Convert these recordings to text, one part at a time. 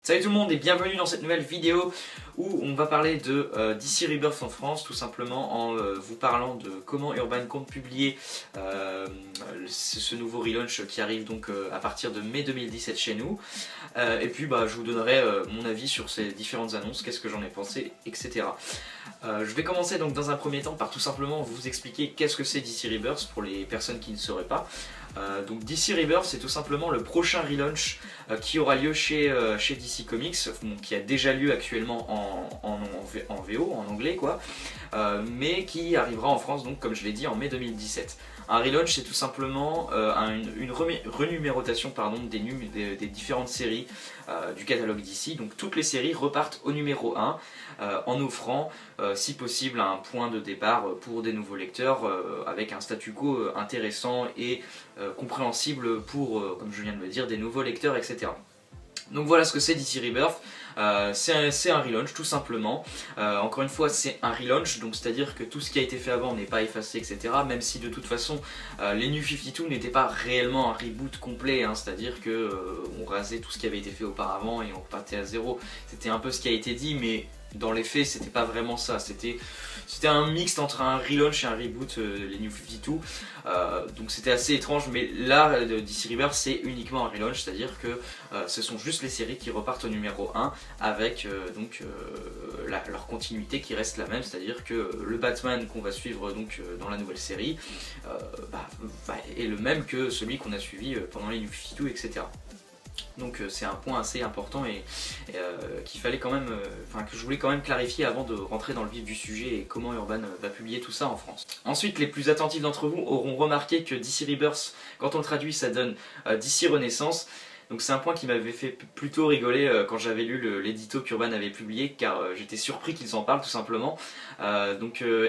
Salut tout le monde et bienvenue dans cette nouvelle vidéo où on va parler de DC Rebirth en France, tout simplement en vous parlant de comment Urban compte publier ce nouveau relaunch qui arrive donc à partir de mai 2017 chez nous. Et puis je vous donnerai mon avis sur ces différentes annonces, qu'est-ce que j'en ai pensé, etc. Je vais commencer donc dans un premier temps par tout simplement vous expliquer qu'est-ce que c'est DC Rebirth pour les personnes qui ne sauraient pas. Donc DC Rebirth c'est tout simplement le prochain relaunch qui aura lieu chez DC Comics, qui a déjà lieu actuellement en VO, en anglais quoi, mais qui arrivera en France donc comme je l'ai dit en mai 2017. Un relaunch c'est tout simplement une renumérotation des différentes séries du catalogue DC, donc toutes les séries repartent au numéro 1 en offrant si possible un point de départ pour des nouveaux lecteurs avec un statu quo intéressant et compréhensible pour, comme je viens de le dire, des nouveaux lecteurs, etc. Donc voilà ce que c'est DC Rebirth. C'est un relaunch tout simplement. Encore une fois c'est un relaunch, donc c'est à dire que tout ce qui a été fait avant n'est pas effacé, etc. Même si de toute façon les New 52 n'étaient pas réellement un reboot complet, hein, c'est à dire que on rasait tout ce qui avait été fait auparavant et on repartait à zéro. C'était un peu ce qui a été dit, mais dans les faits c'était pas vraiment ça, c'était un mixte entre un relaunch et un reboot, les New 52, donc c'était assez étrange, mais là DC Rebirth c'est uniquement un relaunch, c'est à dire que ce sont juste les séries qui repartent au numéro 1 avec leur continuité qui reste la même, c'est à dire que le Batman qu'on va suivre donc dans la nouvelle série est le même que celui qu'on a suivi pendant les New 52, etc. Donc c'est un point assez important et qu'il fallait quand même, que je voulais quand même clarifier avant de rentrer dans le vif du sujet et comment Urban va publier tout ça en France. Ensuite, les plus attentifs d'entre vous auront remarqué que DC Rebirth, quand on le traduit, ça donne DC Renaissance. Donc c'est un point qui m'avait fait plutôt rigoler quand j'avais lu l'édito qu'Urban avait publié, car j'étais surpris qu'ils en parlent tout simplement.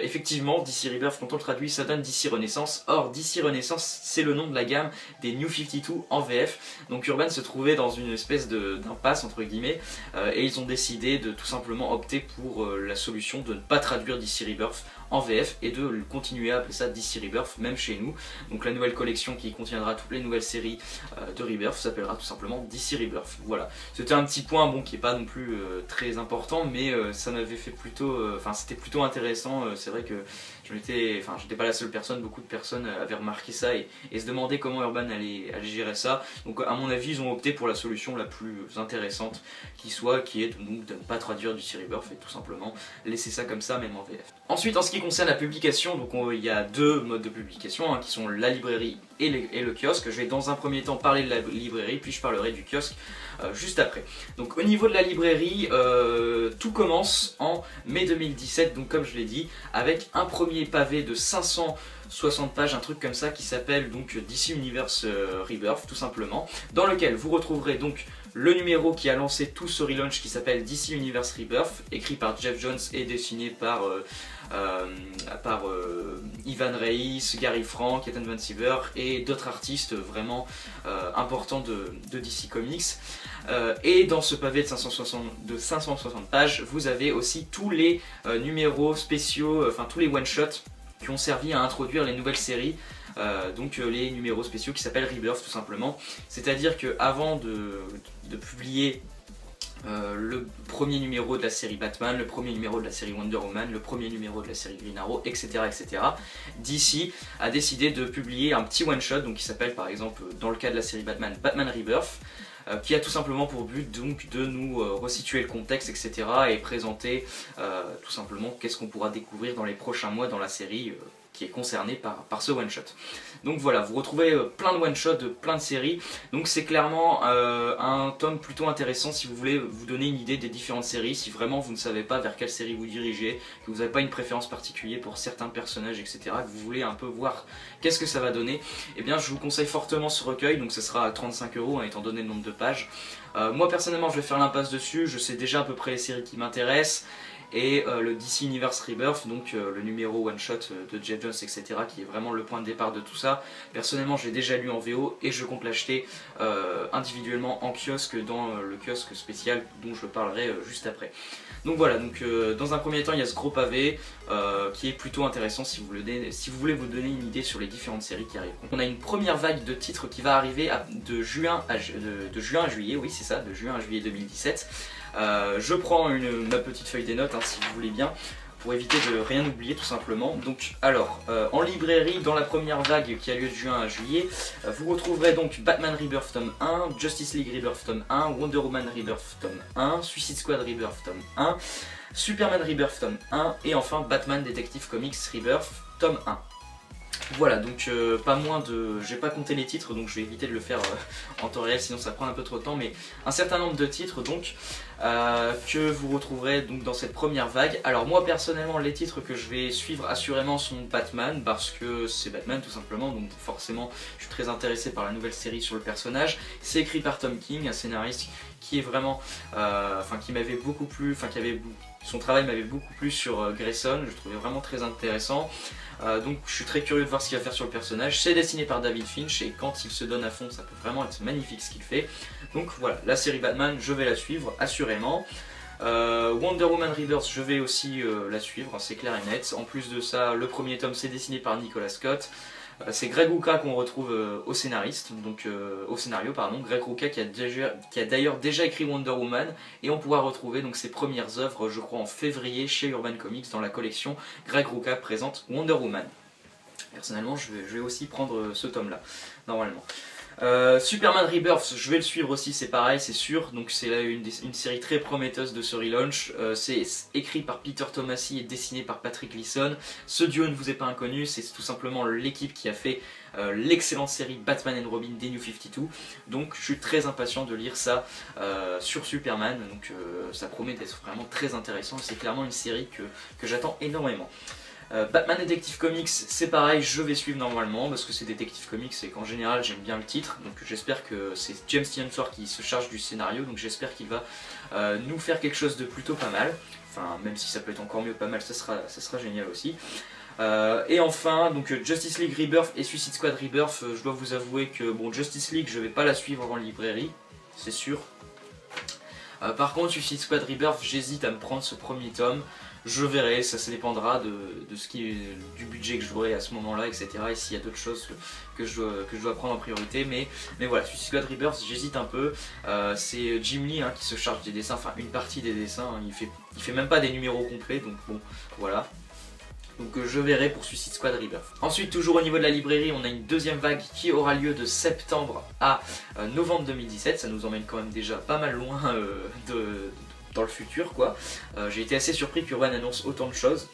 Effectivement, DC Rebirth, quand on le traduit, ça donne DC Renaissance. Or, DC Renaissance, c'est le nom de la gamme des New 52 en VF. Donc Urban se trouvait dans une espèce d'impasse, entre guillemets, et ils ont décidé de tout simplement opter pour la solution de ne pas traduire DC Rebirth en VF et de continuer à appeler ça DC Rebirth, même chez nous. Donc la nouvelle collection qui contiendra toutes les nouvelles séries de Rebirth s'appellera tout simplement DC Rebirth. Voilà, c'était un petit point qui est pas non plus très important, mais ça m'avait fait plutôt, c'était plutôt intéressant. C'est vrai que j'étais pas la seule personne, beaucoup de personnes avaient remarqué ça et se demandaient comment Urban allait gérer ça. Donc à mon avis ils ont opté pour la solution la plus intéressante qui est donc de ne pas traduire DC Rebirth et tout simplement laisser ça comme ça même en VF. Ensuite en ce qui concerne la publication, donc il y a deux modes de publication qui sont la librairie et le kiosque. Je vais dans un premier temps parler de la librairie, puis je parlerai du kiosque juste après. Donc au niveau de la librairie, tout commence en mai 2017, donc comme je l'ai dit, avec un premier pavé de 560 pages, un truc comme ça, qui s'appelle donc DC Universe Rebirth tout simplement, dans lequel vous retrouverez donc le numéro qui a lancé tout ce relaunch qui s'appelle DC Universe Rebirth, écrit par Geoff Johns et dessiné par Ivan Reis, Gary Frank, Ethan Van Sciver et d'autres artistes vraiment importants de DC Comics. Et dans ce pavé de 560 pages, vous avez aussi tous les numéros spéciaux, tous les one-shots qui ont servi à introduire les nouvelles séries. Donc les numéros spéciaux qui s'appellent Rebirth tout simplement. C'est-à-dire qu'avant de publier le premier numéro de la série Batman, le premier numéro de la série Wonder Woman, le premier numéro de la série Green Arrow, etc. DC a décidé de publier un petit one-shot qui s'appelle par exemple, dans le cas de la série Batman, Batman Rebirth, qui a tout simplement pour but donc de nous resituer le contexte, etc. et présenter tout simplement qu'est-ce qu'on pourra découvrir dans les prochains mois dans la série qui est concerné par ce one shot. Donc voilà, vous retrouvez plein de one shots de plein de séries, donc c'est clairement un tome plutôt intéressant si vous voulez vous donner une idée des différentes séries, si vraiment vous ne savez pas vers quelle série vous dirigez, que vous n'avez pas une préférence particulière pour certains personnages, etc., que vous voulez un peu voir qu'est-ce que ça va donner, et bien je vous conseille fortement ce recueil, donc ce sera à 35 € étant donné le nombre de pages. Moi personnellement je vais faire l'impasse dessus, je sais déjà à peu près les séries qui m'intéressent, et le DC Universe Rebirth, donc le numéro one shot de Geoff Johns, etc., qui est vraiment le point de départ de tout ça. Personnellement je l'ai déjà lu en VO et je compte l'acheter individuellement en kiosque dans le kiosque spécial dont je parlerai juste après. Donc voilà, dans un premier temps il y a ce gros pavé qui est plutôt intéressant si vous voulez vous donner une idée sur les différentes séries qui arrivent. Donc on a une première vague de titres qui va arriver de juin à juillet, oui c'est ça, de juin à juillet 2017. Je prends ma petite feuille des notes hein, si vous voulez bien, pour éviter de rien oublier tout simplement. Donc alors, en librairie, dans la première vague qui a lieu de juin à juillet, vous retrouverez donc Batman Rebirth tome 1, Justice League Rebirth tome 1, Wonder Woman Rebirth tome 1, Suicide Squad Rebirth tome 1, Superman Rebirth tome 1 et enfin Batman Detective Comics Rebirth tome 1. Voilà, donc pas moins de... J'ai pas compté les titres, donc je vais éviter de le faire en temps réel, sinon ça prend un peu trop de temps, mais un certain nombre de titres donc que vous retrouverez donc dans cette première vague. Alors moi personnellement, les titres que je vais suivre assurément sont Batman, parce que c'est Batman tout simplement, donc forcément je suis très intéressé par la nouvelle série sur le personnage. C'est écrit par Tom King, un scénariste qui est vraiment... qui m'avait beaucoup plu, enfin son travail m'avait beaucoup plu sur Grayson, je le trouvais vraiment très intéressant. Donc je suis très curieux de voir ce qu'il va faire sur le personnage. C'est dessiné par David Finch et quand il se donne à fond ça peut vraiment être magnifique ce qu'il fait. Donc voilà, la série Batman je vais la suivre assurément. Wonder Woman Rebirth je vais aussi la suivre, c'est clair et net. En plus de ça, le premier tome c'est dessiné par Nicolas Scott. C'est Greg Rucka qu'on retrouve au scénario, Greg Rucka qui a d'ailleurs déjà écrit Wonder Woman, et on pourra retrouver donc ses premières œuvres je crois en février chez Urban Comics dans la collection Greg Rucka présente Wonder Woman. Personnellement je vais aussi prendre ce tome là, normalement. Superman Rebirth, je vais le suivre aussi, c'est pareil, c'est sûr. Donc c'est une série très prometteuse de ce relaunch. C'est écrit par Peter Tomasi et dessiné par Patrick Gleason. Ce duo ne vous est pas inconnu, c'est tout simplement l'équipe qui a fait l'excellente série Batman and Robin des New 52. Donc je suis très impatient de lire ça sur Superman. Donc ça promet d'être vraiment très intéressant. C'est clairement une série que j'attends énormément. Batman Detective Comics, c'est pareil, je vais suivre normalement parce que c'est Detective Comics et qu'en général j'aime bien le titre, donc j'espère que c'est James Tynion qui se charge du scénario, donc j'espère qu'il va nous faire quelque chose de plutôt pas mal, enfin même si ça peut être encore mieux pas mal, ça sera génial aussi. Et enfin, donc Justice League Rebirth et Suicide Squad Rebirth, je dois vous avouer que bon, Justice League je vais pas la suivre en librairie, c'est sûr. Par contre Suicide Squad Rebirth, j'hésite à me prendre ce premier tome. Je verrai, ça dépendra du budget que j'aurai à ce moment-là, etc. Et s'il y a d'autres choses que je dois prendre en priorité. Mais voilà, Suicide Squad Rebirth, j'hésite un peu. C'est Jim Lee hein, qui se charge des dessins, enfin une partie des dessins. Hein, il fait même pas des numéros complets, donc bon, voilà. Donc je verrai pour Suicide Squad Rebirth. Ensuite, toujours au niveau de la librairie, on a une deuxième vague qui aura lieu de septembre à novembre 2017. Ça nous emmène quand même déjà pas mal loin dans le futur quoi. J'ai été assez surpris qu'Urban annonce autant de choses.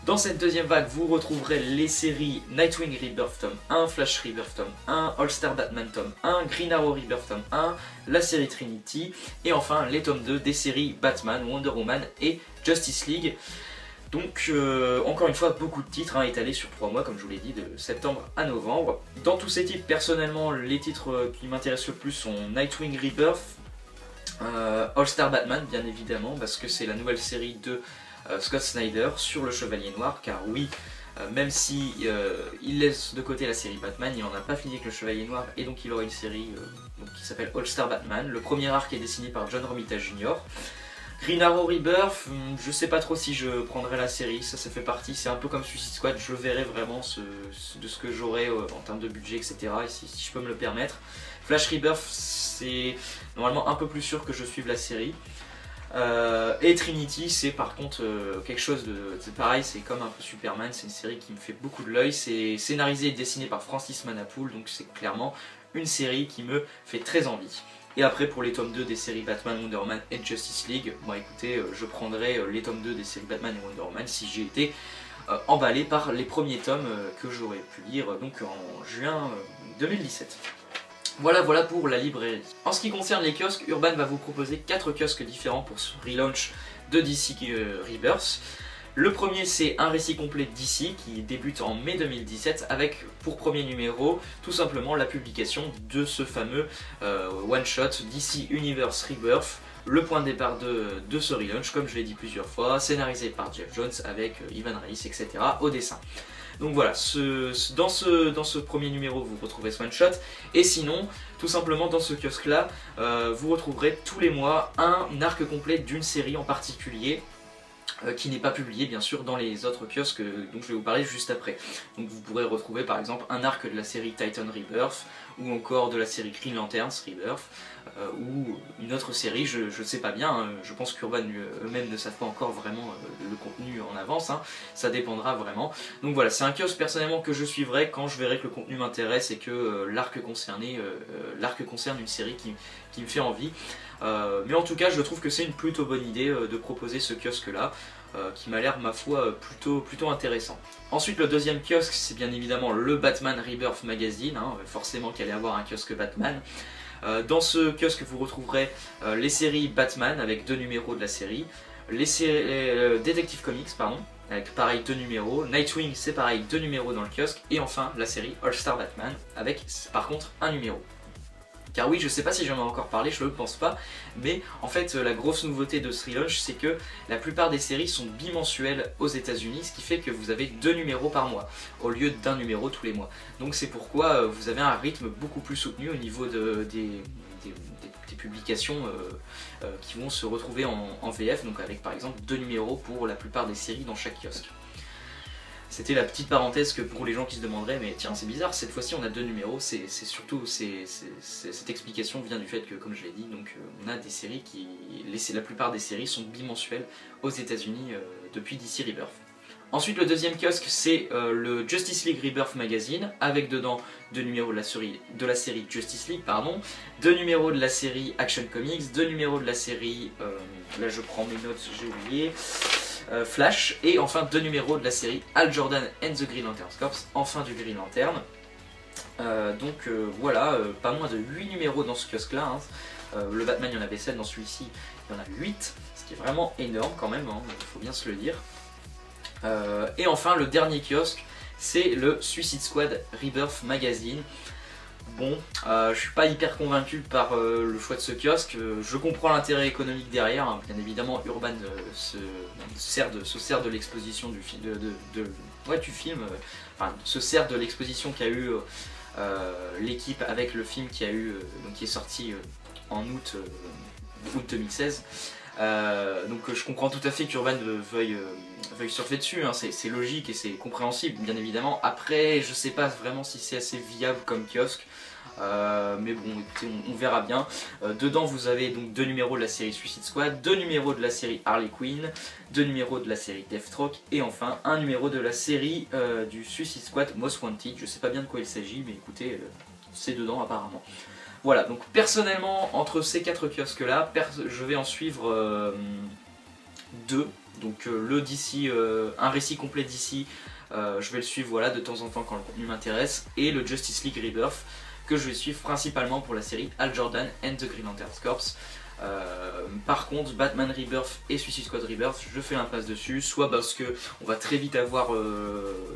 Dans cette deuxième vague, vous retrouverez les séries Nightwing Rebirth tome 1, Flash Rebirth tome 1, All Star Batman tome 1, Green Arrow Rebirth tome 1, la série Trinity, et enfin les tomes 2 des séries Batman, Wonder Woman et Justice League. Donc encore une fois beaucoup de titres hein, étalés sur 3 mois comme je vous l'ai dit, de septembre à novembre. Dans tous ces titres, personnellement les titres qui m'intéressent le plus sont Nightwing Rebirth, All Star Batman bien évidemment parce que c'est la nouvelle série de Scott Snyder sur le Chevalier Noir, car oui, même si il laisse de côté la série Batman, il n'en a pas fini avec le Chevalier Noir et donc il aura une série qui s'appelle All Star Batman. Le premier arc est dessiné par John Romita Jr. Green Arrow Rebirth, je sais pas trop si je prendrai la série, ça fait partie, c'est un peu comme Suicide Squad, je verrai vraiment de ce que j'aurai en termes de budget etc. et si je peux me le permettre. Flash Rebirth, c'est normalement un peu plus sûr que je suive la série. Et Trinity, c'est par contre quelque chose de pareil, c'est comme un peu Superman, c'est une série qui me fait beaucoup de l'œil, c'est scénarisé et dessiné par Francis Manapul, donc c'est clairement une série qui me fait très envie. Et après pour les tomes 2 des séries Batman, Wonder Woman et Justice League, bon écoutez, je prendrai les tomes 2 des séries Batman et Wonder Woman si j'ai été emballé par les premiers tomes que j'aurais pu lire donc en juin 2017. Voilà pour la librairie. En ce qui concerne les kiosques, Urban va vous proposer 4 kiosques différents pour ce relaunch de DC Rebirth. Le premier c'est un récit complet DC qui débute en mai 2017 avec pour premier numéro tout simplement la publication de ce fameux one-shot DC Universe Rebirth, le point de départ de ce relaunch comme je l'ai dit plusieurs fois, scénarisé par Jeff Jones avec Ivan Reis etc. au dessin. Donc voilà, dans ce premier numéro vous retrouvez ce one shot, et sinon tout simplement dans ce kiosque là vous retrouverez tous les mois un arc complet d'une série en particulier qui n'est pas publié bien sûr dans les autres kiosques dont je vais vous parler juste après. Donc vous pourrez retrouver par exemple un arc de la série Titan Rebirth, ou encore de la série Green Lanterns Rebirth, ou une autre série, je ne sais pas bien, hein. Je pense qu'Urban eux-mêmes ne savent pas encore vraiment le contenu en avance, hein. Ça dépendra vraiment. Donc voilà, c'est un kiosque personnellement que je suivrai quand je verrai que le contenu m'intéresse et que l'arc concerne une série qui me fait envie. Mais en tout cas, je trouve que c'est une plutôt bonne idée de proposer ce kiosque-là, qui m'a l'air, ma foi, plutôt intéressant. Ensuite, le deuxième kiosque, c'est bien évidemment le Batman Rebirth Magazine, hein, forcément qu'il allait avoir un kiosque Batman. Dans ce kiosque, vous retrouverez les séries Batman avec 2 numéros de la série, les séries Detective Comics, pardon, avec pareil 2 numéros, Nightwing c'est pareil 2 numéros dans le kiosque, et enfin la série All Star Batman avec par contre un numéro. Car oui, je sais pas si j'en ai encore parlé, je ne le pense pas, mais en fait la grosse nouveauté de ce relaunch, c'est que la plupart des séries sont bimensuelles aux États-Unis, ce qui fait que vous avez 2 numéros par mois, au lieu d'1 numéro tous les mois. Donc c'est pourquoi vous avez un rythme beaucoup plus soutenu au niveau des publications qui vont se retrouver en VF, donc avec par exemple 2 numéros pour la plupart des séries dans chaque kiosque. C'était la petite parenthèse que pour les gens qui se demanderaient, mais tiens c'est bizarre, cette fois-ci on a 2 numéros, c'est surtout, cette explication vient du fait que, comme je l'ai dit, donc, on a des séries la plupart des séries sont bimensuelles aux États-Unis depuis DC Rebirth. Ensuite le deuxième kiosque c'est le Justice League Rebirth Magazine, avec dedans 2 numéros de la série Justice League, pardon, 2 numéros de la série Action Comics, 2 numéros de la série, là je prends mes notes, j'ai oublié, Flash, et enfin 2 numéros de la série Hal Jordan and the Green Lantern Corps, enfin du Green Lantern. Donc voilà, pas moins de 8 numéros dans ce kiosque là, hein. Le Batman il y en avait 7, dans celui-ci il y en a 8, ce qui est vraiment énorme quand même, hein, faut bien se le dire. Et enfin le dernier kiosque c'est le Suicide Squad Rebirth Magazine. Bon, je suis pas hyper convaincu par le choix de ce kiosque, je comprends l'intérêt économique derrière, hein. Bien évidemment Urban se sert de l'exposition du film, se sert de l'exposition qu'a eu l'équipe avec le film qui est sorti en août 2016. Donc je comprends tout à fait qu'Urban veuille surfer dessus, hein. C'est logique et c'est compréhensible bien évidemment. Après je sais pas vraiment si c'est assez viable comme kiosque, mais bon écoutez on verra bien. Dedans vous avez donc 2 numéros de la série Suicide Squad, 2 numéros de la série Harley Quinn, 2 numéros de la série Deathstroke et enfin un numéro de la série du Suicide Squad Most Wanted. Je sais pas bien de quoi il s'agit mais écoutez c'est dedans apparemment. Voilà, donc personnellement, entre ces 4 kiosques-là, je vais en suivre 2. Donc le DC, un récit complet d'ici, je vais le suivre voilà, de temps en temps quand le contenu m'intéresse. Et le Justice League Rebirth, que je vais suivre principalement pour la série Hal Jordan and the Green Lantern Corps. Par contre, Batman Rebirth et Suicide Squad Rebirth, je fais l'impasse dessus, soit parce que on va très vite avoir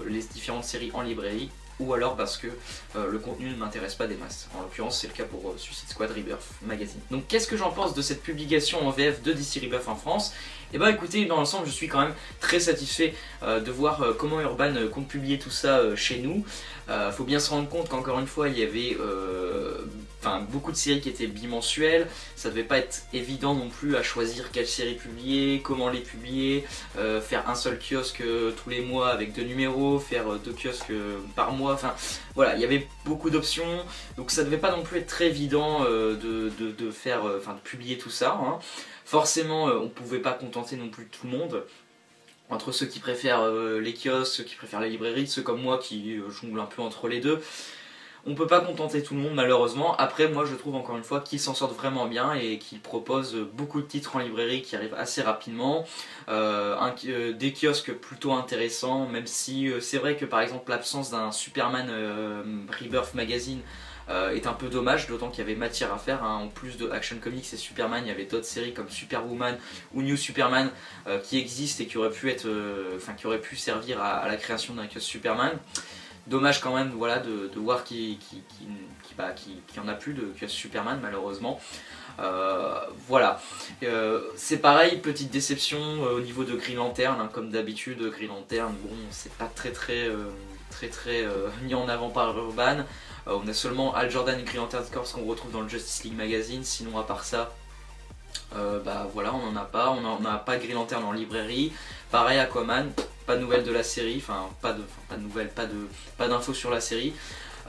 les différentes séries en librairie, ou alors parce que le contenu ne m'intéresse pas des masses. En l'occurrence c'est le cas pour Suicide Squad Rebirth Magazine. Donc qu'est-ce que j'en pense de cette publication en VF de DC Rebirth en France? Et bah écoutez, dans l'ensemble je suis quand même très satisfait de voir comment Urban compte publier tout ça chez nous. Faut bien se rendre compte qu'encore une fois il y avait beaucoup de séries qui étaient bimensuelles, ça devait pas être évident non plus à choisir quelle série publier, comment les publier, faire un seul kiosque tous les mois avec 2 numéros, faire 2 kiosques par mois, enfin voilà, il y avait beaucoup d'options, donc ça devait pas non plus être très évident de publier tout ça, hein. Forcément on pouvait pas contenter non plus tout le monde. Entre ceux qui préfèrent les kiosques, ceux qui préfèrent les librairies, ceux comme moi qui jonglent un peu entre les deux. On peut pas contenter tout le monde malheureusement. Après moi je trouve encore une fois qu'ils s'en sortent vraiment bien et qu'ils proposent beaucoup de titres en librairie qui arrivent assez rapidement. Des kiosques plutôt intéressants, même si c'est vrai que par exemple l'absence d'un Superman Rebirth Magazine est un peu dommage, d'autant qu'il y avait matière à faire, hein. En plus de Action Comics et Superman, il y avait d'autres séries comme Superwoman ou New Superman qui existent et qui auraient pu servir à la création d'un kiosque Superman. Dommage quand même voilà, de voir qu'il n'y en a plus de kiosque Superman malheureusement. Voilà, c'est pareil, petite déception au niveau de Green Lantern, hein, comme d'habitude. Green Lantern, bon, c'est pas très mis en avant par Urban. On a seulement Hal Jordan et Green Lantern Corps qu'on retrouve dans le Justice League Magazine, sinon à part ça, voilà, on n'en a pas. On n'a pas Green Lantern en librairie. Pareil Aquaman, pas de nouvelles de la série, pas de nouvelles, pas d'infos sur la série.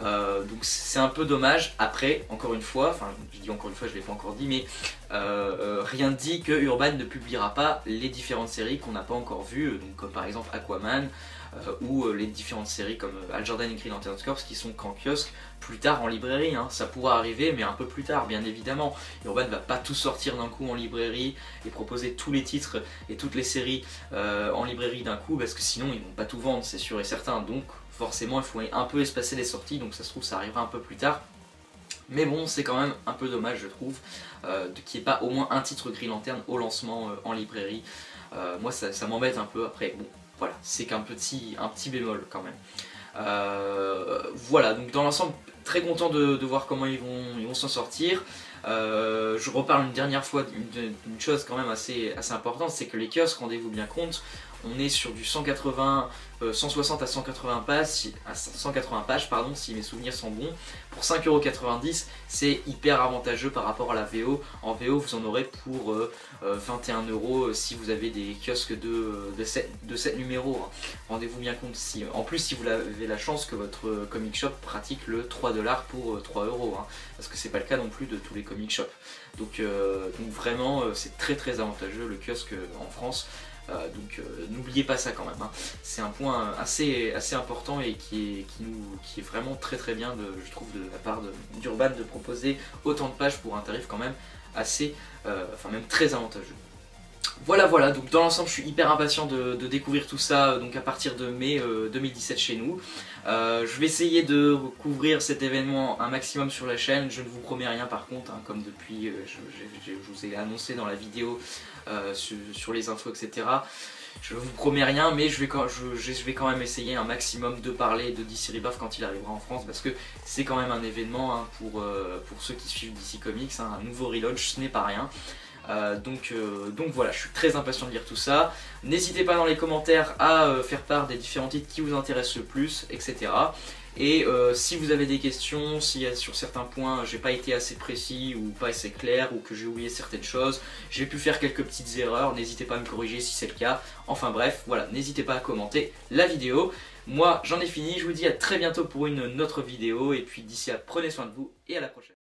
Donc c'est un peu dommage. Après, encore une fois, enfin je dis encore une fois, je ne l'ai pas encore dit, mais rien ne dit que Urban ne publiera pas les différentes séries qu'on n'a pas encore vues, donc comme par exemple Aquaman, ou les différentes séries comme Hal Jordan et Green Lantern Corps qui sont qu'en kiosque, plus tard en librairie, hein. Ça pourra arriver mais un peu plus tard bien évidemment. Urban ne va pas tout sortir d'un coup en librairie et proposer tous les titres et toutes les séries en librairie d'un coup, parce que sinon ils vont pas tout vendre, c'est sûr et certain. Donc forcément il faut un peu espacer les sorties, donc ça se trouve ça arrivera un peu plus tard. Mais bon, c'est quand même un peu dommage je trouve qu'il n'y ait pas au moins un titre Green Lantern au lancement en librairie. Moi ça m'embête un peu. Après bon, voilà, c'est qu'un petit bémol quand même. Voilà, donc dans l'ensemble, très content de voir comment ils vont s'en sortir. Je reparle une dernière fois d'une chose quand même assez importante, c'est que les kiosques, rendez-vous bien compte, on est sur du 160 à 180 pages, pardon, si mes souvenirs sont bons. Pour 5,90 €, c'est hyper avantageux par rapport à la VO. En VO, vous en aurez pour 21 € si vous avez des kiosques de 7 numéros. Hein. Rendez-vous bien compte. En plus, si vous avez la chance que votre comic shop pratique le 3 $ pour 3 €. Hein, parce que c'est pas le cas non plus de tous les comic shops. Donc vraiment, c'est très avantageux le kiosque en France. Donc n'oubliez pas ça quand même, hein. C'est un point assez important et qui est vraiment très bien, je trouve, de la part d'Urban de proposer autant de pages pour un tarif quand même assez, enfin même très avantageux. Voilà, donc dans l'ensemble je suis hyper impatient de découvrir tout ça donc à partir de mai 2017 chez nous. Je vais essayer de couvrir cet événement un maximum sur la chaîne, je ne vous promets rien par contre, hein, comme depuis je vous ai annoncé dans la vidéo sur les infos etc. Je ne vous promets rien, mais je vais quand même essayer un maximum de parler de DC Rebirth quand il arrivera en France, parce que c'est quand même un événement, hein, pour ceux qui suivent DC Comics, hein, un nouveau relaunch, ce n'est pas rien. Donc voilà, je suis très impatient de lire tout ça. N'hésitez pas dans les commentaires à faire part des différents titres qui vous intéressent le plus, etc. Et si vous avez des questions, si sur certains points j'ai pas été assez précis ou pas assez clair, ou que j'ai oublié certaines choses, j'ai pu faire quelques petites erreurs, n'hésitez pas à me corriger si c'est le cas. Enfin bref, voilà, n'hésitez pas à commenter la vidéo. Moi j'en ai fini, je vous dis à très bientôt pour une autre vidéo, et puis d'ici là, prenez soin de vous et à la prochaine.